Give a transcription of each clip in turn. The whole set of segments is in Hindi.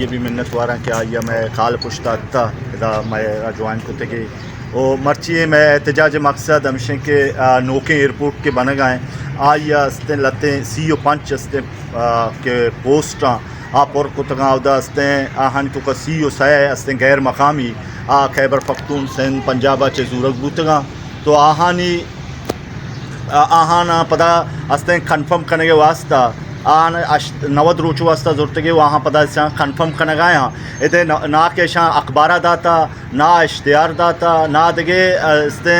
ये भी मिन्नत वारा कि आइया मैं काल पुश्ता था इदा मैं ज्वाइन करते कि वो मर्ची मैं एहतजाज मकसद हमशे के नोके एयरपोर्ट के बन गए आइया अस्ते लते सीओ पंच अस्ते के पोस्ट आप और कुतगा उदा अस्ते आहन तो का सीओ सह अस्ते गैर मकामी खैबर पख्तूनख्वा पंजाबा चे जूरक बुतगा तो आहानी आहाना पदा अस्ते कन्फर्म करने के वास्ता आन 90 रोच वास्ता जरूरत है वहाँ पता कन्फर्म करना गया इतने ना के अखबार दाता ना इश्तिहार दाता ना दगे इसने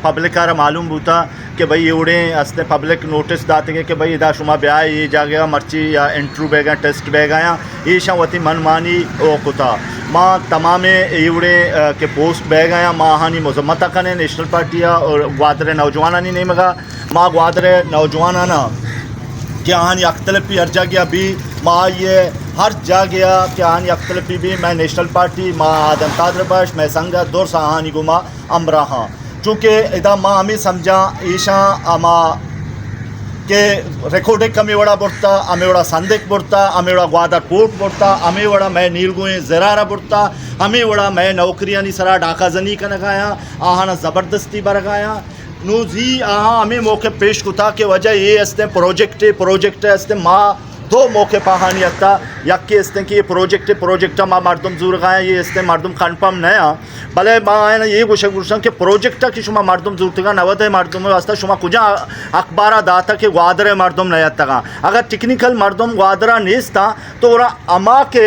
पब्लिक का मालूम होता कि भाई एवड़े असते पब्लिक नोटिस दाते कि भाई इदा शुमा ब्याह ये जागेगा मर्ची या इंटरव्यू बेगा टेस्ट बेगा ये शा वती मनमानी ओ कुता माँ तमाम एवड़े के पोस्ट बेगा माँ हानी मजम्मत कने नेशनल पार्टी और ग्वादरे नौजवाना नहीं मगा माँ ग्वादरे नौजवाना ना क्या हानि अख्तलफी हर जगह भी माँ ये हर जगह क्या हानि अख्तलफी भी मैं नेशनल पार्टी माँ आदम तादर बश मैं संगत दौर सा हानि गुमा अमरा हाँ चूँकि इदा माँ हमें समझा ईशा अमा के रिकॉर्डिंग कमी वड़ा बुरता हमें वड़ा संदिक बुरता हमें वड़ा ग्वादर पोर्ट बुरता हमें वड़ा मैं नीलगुए ज़रारा बुरता हमें वड़ा मैं नौकरियाँ नहीं सरा डाका जनी का नगाया आहाना ज़बरदस्ती बरगाया नूजी आहा हमें मौके पेश कुता के वजह ये अस्ते प्रोजेक्ट अस्ते माँ दो मौके पहानी अत्ता यक्के अस्ते कि ये प्रोजेक्ट माँ मर्दम जूर गाया ये अस्ते मर्दम कन्फर्म नया भले माँ है ना ये गुशा कि प्रोजेक्ट की शुमा मर्दम जूर तगा नवद मर्दम वास्ता शुमा कुजा अखबार दाता के ग्वादरे मर्दम नया तगा अगर टेक्निकल मर्दम ग्वादरा नेस्ता तो अमा के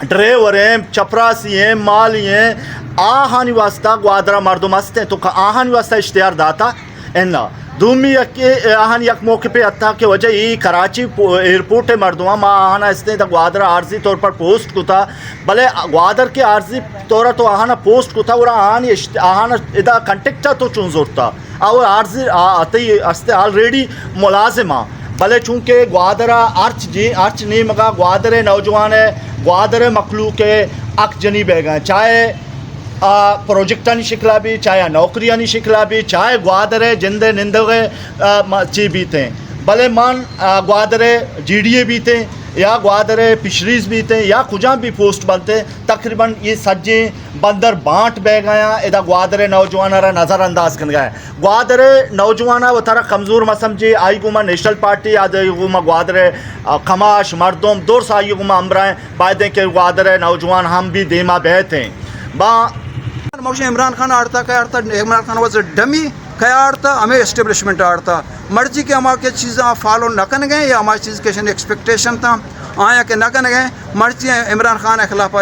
ड्राइवर हैं चपरासी हैं माली हैं आहानी वास्ता ग्वादरा मर्दम हंसते तो आहानी वास्ता इश्तिहार दाता एना दूमी के आहान यक मौके पे अत्ता के वजह ये कराची एयरपोर्ट है मर्दुआ माँ आहाना हंसते तो ग्वादरा आर्जी तौर पर पोस्ट कुता भले ग्वादर के आर्जी तौर तो आहाना पोस्ट कुता और आहाना इदा कंटेक्टा तो चुन जोरता और आर्जी आते हंसते ऑलरेडी मुलाजिमा भले चूँकि ग्वादरा अर्च नहीं मगा ग्वादरे नौजवान है ग्वादरे मखलूक है अक जनी बेगा चाहे प्रोजेक्टा नहीं शिकला भी चाहे नौकरियाँ नहीं शिकला भी चाहे ग्वादरे जिंदे निंदे ची बीते भले मान ग्वादरे GDA बीते या ग्वादरे फिशरीज़ बीते या कुजा भी पोस्ट बनते तकरीबन ये सज्जे बंदर बांट बह गया इधर ग्वादरे नौजवान नज़रअंदाज कर गया ग्वादरे नौजवान वो तारा कमज़ोर म समझे आई गुमा नेशनल पार्टी आज गुमा ग्वादरे खमाश मर्दम दूर से आई गुमा अमराएँ बायदे के ग्वादरे नौजवान हम भी देमा बहते बा मौश इमरान खान आड़ता क्या आड़ता इमरान खान वॉज डमी क्या आड़ता हमें एस्टेब्लिशमेंट आड़ता मर्जी के हमारे चीज़ें फॉलो न कर गए या हमारी चीज़ के एक्सपेक्टेशन था आया कि न कर गए मर्जी इमरान खान के खिलाफ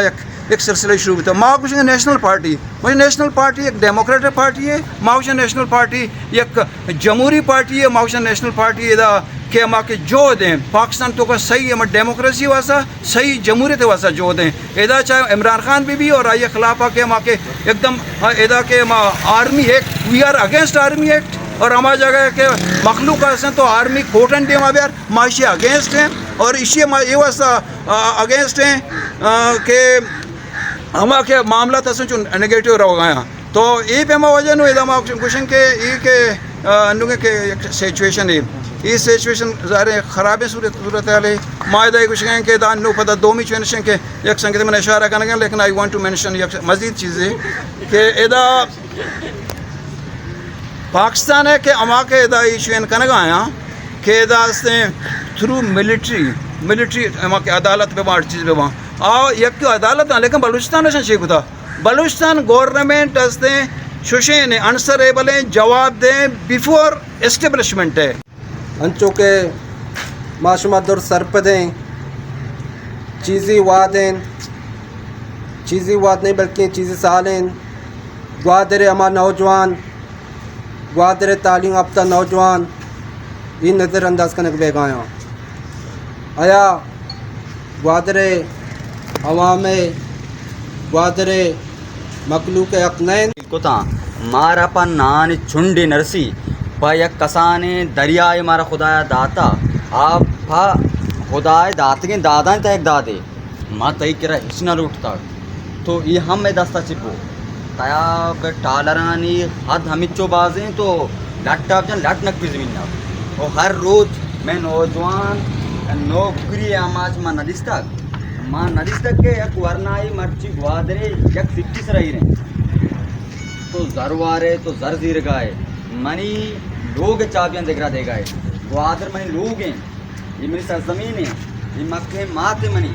एक सिलसिला शुरू था माँ कुछ नेशनल पार्टी मुझे नेशनल पार्टी एक डेमोक्रेटिक पार्टी है माँ नेशनल पार्टी एक जमहूरी पार्टी है माँ नेशनल पार्टी इदा के माँ के जो दें पाकिस्तान तो का सही है डेमोक्रेसी वासा सही जमहूरियत वासा जो दें इदा चाहे इमरान खान भी और आइए खिलाफ के माँ के एकदम इदा के माँ army act we are against army act और हमारी जगह के मखलूक हैं तो आर्मी कोर्ट एंड डे माँ माशी अगेंस्ट हैं और इसी ये वास्ता अगेंस्ट हैं कि हमारे के मामला तसो नेगेटिव रह गया तो ये पे माँ वजह नु इदा क्वेश्चन के ये के सिचुएशन है ये सिचुएशन ज़ाहिर ख़राब है सूरत हाल है मायदा कुछ कहें कि दान नो पता दो मिच मेंशन के एक संकेत मैंने इशारा करना है लेकिन आई वांट टू मेंशन एक मज़ीद चीज़ें कि इदा पाकिस्तान है कि अमा के इदा इशू करने आया कि इदा थ्रू मिलिट्री अमा के अदालत पे वहाँ चीज़ पे वहाँ आ एक तो अदालत है लेकिन बलूचिस्तान शेख था बलूचिस्तान गवर्नमेंट शुशे ने आंसरेबल जवाब दें बिफोर एस्टेब्लिशमेंट है अंचो के माशुमा दुर सरपदें चीज़ी वादें चीज़ी वाद नहीं बल्कि चीज़ी सालें ग्वादरे हमारे नौजवान ग्वादरे तालीम याफ्ता नौजवान ये नज़रअंदाज करने के बेगाया आया ग्वादरे अवाम ग्वादरे मखलूक अकनैन कुता मारा पा नान छुंडी नरसी पाया कसाने दरियाए मारा खुदाया दाता आप फा खुदाए दात के दादा तक दादे माँ तई किरा हिचना लूटता तो ये हम में दस्ता चिपो तया टालरानी हद हमिचो बाजें तो लैपटॉप जन लट नक भी ज़मीन ना और हर रोज़ मैं नौजवान नौकरी आमाज मा नदिस्ता माँ नदी तक के एक वरनाई मर्ची ग्वादरे एक सिक्किस रही रहे तो जरवारे तो जर जीर गाए मनी लोग चाबियां दिख रहा देगा ग्वादर मनी लोग हैं ये मेरी सरजमीन है ये मक्के माते मनी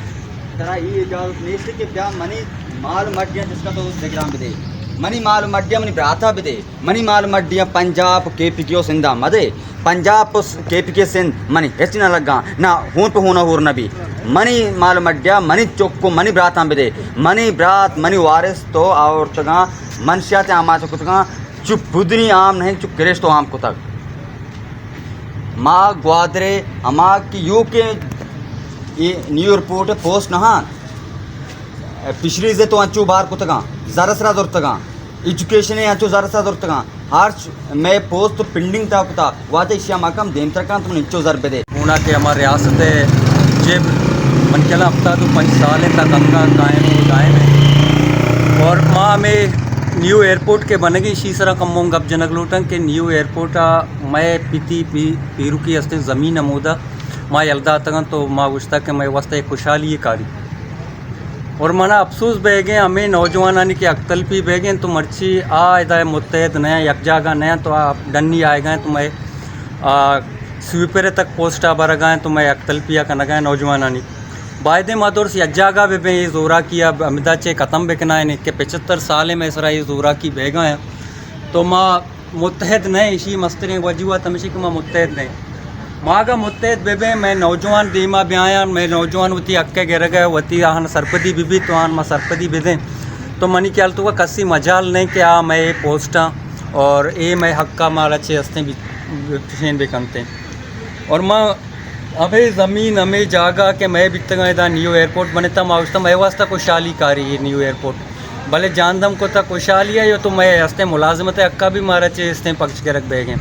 तरह ये इजाजत नहीं के क्या मनी माल मड्डियाँ जिसका तो दिग्राम भी दे मनी माल मड्डियाँ मनी प्राता भी दे मनी माल मड्डियाँ पंजाब KPK सिंधा मदे पंजाब KPK सिंध मनी हेच ना लगा ना हूं पे होना होर नबी मनी माल मड्डिया मनी चौको मनी ब्राता भी दे मनी ब्रात मनी वारिस तो और तगा मनशिया ते आमा कुतगा चुप बुदनी आम नहीं चुप करेश तो आम कुतग माँ ग्वादरे अमा की यू के ये न्यू एयरपोर्ट पोस्ट नहा पिछली से तो अंचू बार कुतगा जरसरा दुर्तगा एजुकेशन है अंचू जरसरा दुर्तगा हर मैं पोस्ट तो पिंडिंग था कुता वादे इशिया मकम देम तक तुम निचो जरबे दे होना के हमारे रियासत है जब मन चला हफ्ता तो 5 साल तक अंगा कायम है और माँ में न्यू एयरपोर्ट के बनेगी शीसरा कमों गप जनक लोटन के न्यू एयरपोर्ट मैं पीरू की हस्ते ज़मीन अमूदा माँ यलदा तगन तो माँ उछता के मैं वास्ते खुशहाली कारी और मना अफसोस बेगे हमें नौजवानी की अक्तल भी बेगे तो मर्ची इधर मुतहद नया यकजागा नया तो आप डन्नी आए गए तो मैं स्वीपर तक पोस्ट भर गए तो मैं अक्तल पिया का नगाए नौजवानी बायदे मादौर से यकजागा भी ये जोरा किया अमिदा चे ख़त्म बेकना है के 75 साल में इसरा ये जोरा की बेगा है तो माँ मुतहद नहीं इसी मस्तरे वजूह तमशी कि माँ मुतहद नहीं माँ का मुतहद बेबे मैं नौजवान दीमा भी आया मैं नौजवान वती अक्के गिर गए वती आहन सरपदी भी तो आन माँ सरपदी भी दें तो मनी ख्याल तो कसी मजाल नहीं कि मैं ये पोस्टा और ये मैं हक्का माल अच्छे हंसते भी भी करते और माँ अबे ज़मीन हमें जागा के मैं बिकता न्यू एयरपोर्ट बने तम आवश्ता मैं वास्ता खुशहाली कारी है न्यू एयरपोर्ट भले जानदम को तक खुशहाली है यो तो मैं हंसते मुलाजमत अक्का भी मारा चे हंसते पक्ष के रख बेगे